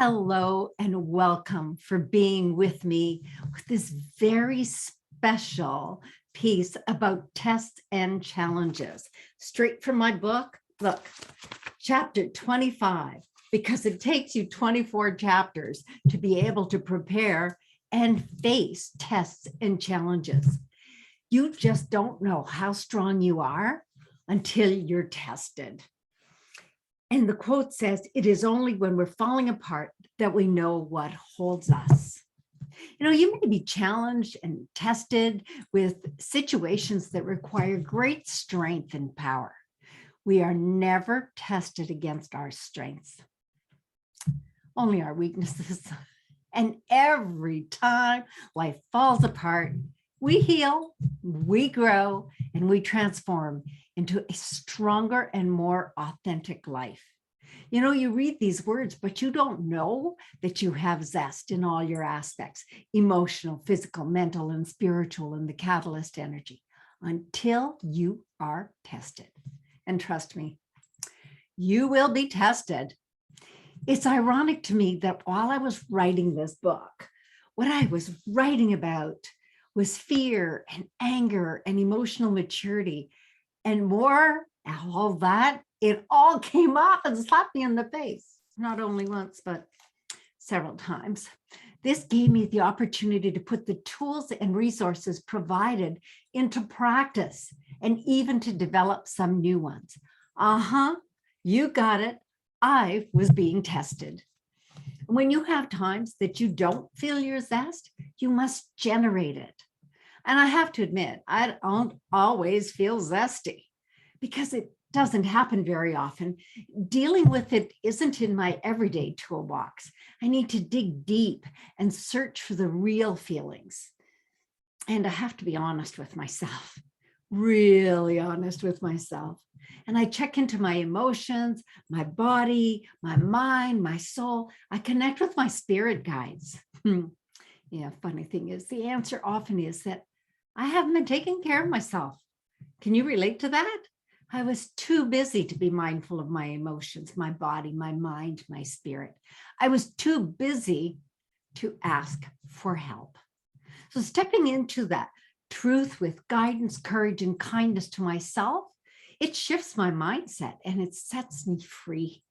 Hello and welcome for being with me with this very special piece about tests and challenges. Straight from my book, look, chapter 25, because it takes you 24 chapters to be able to prepare and face tests and challenges. You just don't know how strong you are until you're tested. And the quote says, it is only when we're falling apart that we know what holds us. You know, you may be challenged and tested with situations that require great strength and power. We are never tested against our strengths, only our weaknesses. And every time life falls apart, we heal, we grow, and we transform into a stronger and more authentic life. You know, you read these words, but you don't know that you have zest in all your aspects, emotional, physical, mental, and spiritual, and the catalyst energy until you are tested. And trust me, you will be tested. It's ironic to me that while I was writing this book, what I was writing about was fear and anger and emotional maturity and more, all that, it all came up and slapped me in the face, not only once, but several times. This gave me the opportunity to put the tools and resources provided into practice and even to develop some new ones. You got it. I was being tested. When you have times that you don't feel your zest, you must generate it. And I have to admit, I don't always feel zesty because it doesn't happen very often. Dealing with it isn't in my everyday toolbox. I need to dig deep and search for the real feelings. And I have to be honest with myself, really honest with myself. And I check into my emotions, my body, my mind, my soul. I connect with my spirit guides. Yeah, funny thing is, the answer often is that I haven't been taking care of myself. Can you relate to that? I was too busy to be mindful of my emotions, my body, my mind, my spirit. I was too busy to ask for help. So stepping into that truth with guidance, courage, and kindness to myself, it shifts my mindset and it sets me free.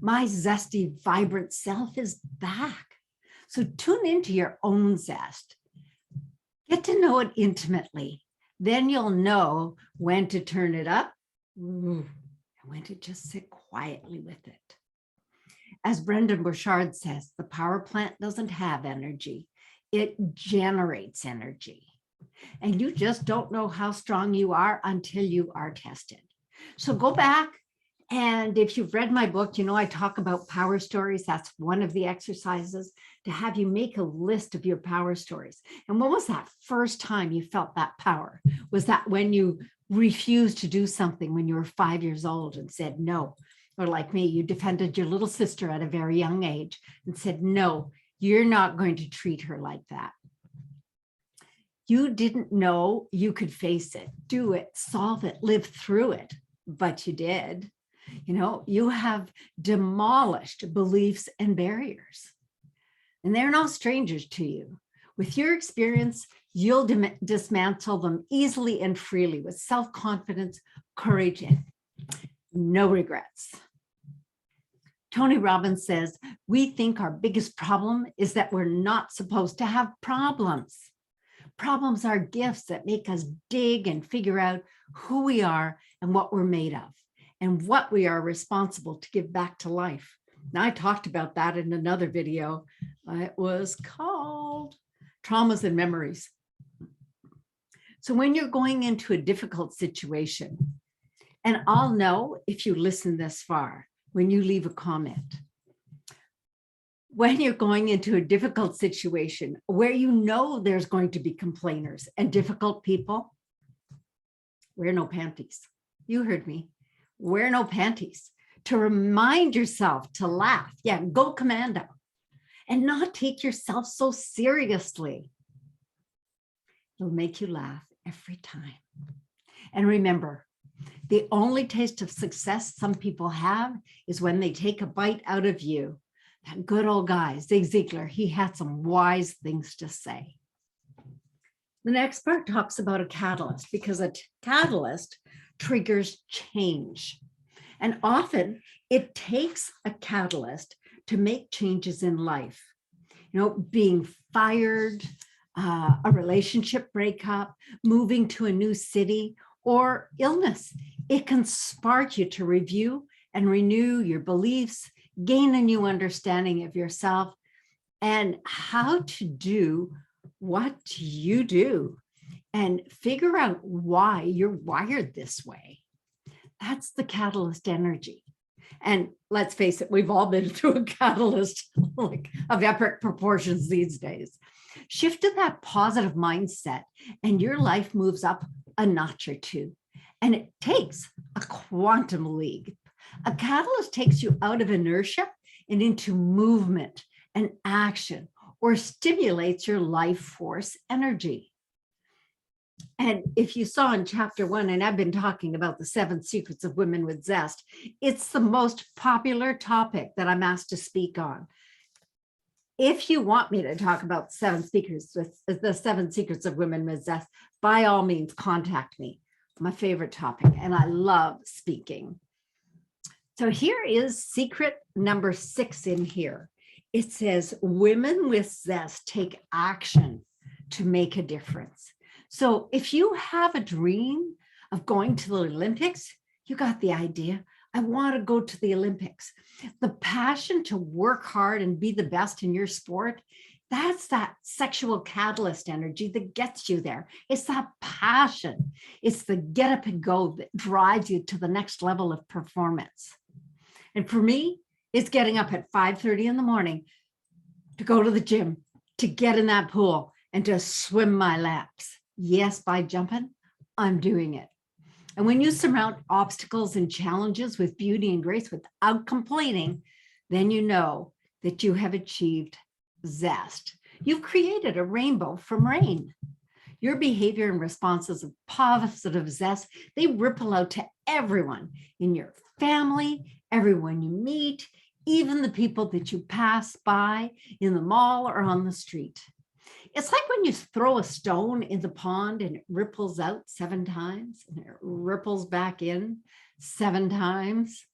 My zesty, vibrant self is back. So tune into your own zest. Get to know it intimately. Then you'll know when to turn it up and when to just sit quietly with it. As Brendan Burchard says, the power plant doesn't have energy. It generates energy. And you just don't know how strong you are until you are tested. So go back. And if you've read my book, you know, I talk about power stories. That's one of the exercises to have you make a list of your power stories. And when was that first time you felt that power? Was that when you refused to do something when you were 5 years old and said no? Or like me, you defended your little sister at a very young age and said, no, you're not going to treat her like that. You didn't know you could face it, do it, solve it, live through it, but you did. You know, you have demolished beliefs and barriers, and they're no strangers to you. With your experience, you'll dismantle them easily and freely with self-confidence, courage, and no regrets. Tony Robbins says, we think our biggest problem is that we're not supposed to have problems. Problems are gifts that make us dig and figure out who we are and what we're made of, and what we are responsible to give back to life. Now, I talked about that in another video. It was called Traumas and Memories. So when you're going into a difficult situation, and I'll know if you listen this far when you leave a comment, when you're going into a difficult situation where you know there's going to be complainers and difficult people, wear no panties. You heard me. Wear no panties. To remind yourself to laugh. Yeah, go commando. And not take yourself so seriously. It'll make you laugh every time. And remember, the only taste of success some people have is when they take a bite out of you. That good old guy, Zig Ziglar, he had some wise things to say. The next part talks about a catalyst, because a catalyst triggers change. And often it takes a catalyst to make changes in life. You know, being fired, a relationship breakup, moving to a new city, or illness. It can spark you to review and renew your beliefs, gain a new understanding of yourself and how to do what you do, and figure out why you're wired this way. That's the catalyst energy. And let's face it, we've all been through a catalyst like of epic proportions these days. Shift to that positive mindset and your life moves up a notch or two. And it takes a quantum leap. A catalyst takes you out of inertia and into movement and action, or stimulates your life force energy. And if you saw in chapter 1, and I've been talking about the 7 secrets of women with zest, it's the most popular topic that I'm asked to speak on. If you want me to talk about the 7 secrets of women with zest, by all means, contact me. My favorite topic, and I love speaking. So here is secret number 6 in here. It says, women with zest take action to make a difference. So if you have a dream of going to the Olympics, you got the idea. I want to go to the Olympics. The passion to work hard and be the best in your sport, that's that sexual catalyst energy that gets you there. It's that passion. It's the get up and go that drives you to the next level of performance. And for me, it's getting up at 5:30 in the morning to go to the gym, to get in that pool and to swim my laps. Yes, by jumping, I'm doing it. And when you surmount obstacles and challenges with beauty and grace without complaining, then you know that you have achieved zest. You've created a rainbow from rain. Your behavior and responses of positive zest, they ripple out to everyone in your family, everyone you meet, even the people that you pass by in the mall or on the street. It's like when you throw a stone in the pond and it ripples out 7 times and it ripples back in 7 times.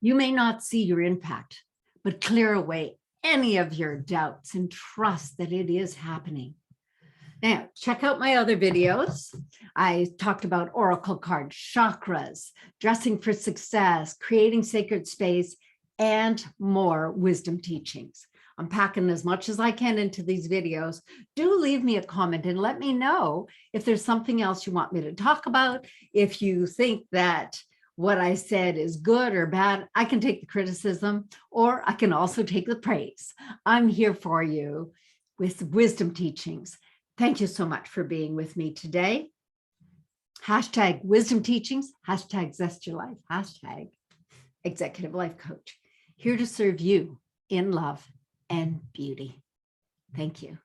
You may not see your impact, but clear away any of your doubts and trust that it is happening. Now, check out my other videos. I talked about oracle cards, chakras, dressing for success, creating sacred space, and more wisdom teachings. I'm packing as much as I can into these videos. Do leave me a comment and let me know if there's something else you want me to talk about. If you think that what I said is good or bad, I can take the criticism, or I can also take the praise. I'm here for you with wisdom teachings. Thank you so much for being with me today. Hashtag wisdom teachings, hashtag zest your life, hashtag executive life coach. Here to serve you in love and beauty. Thank you.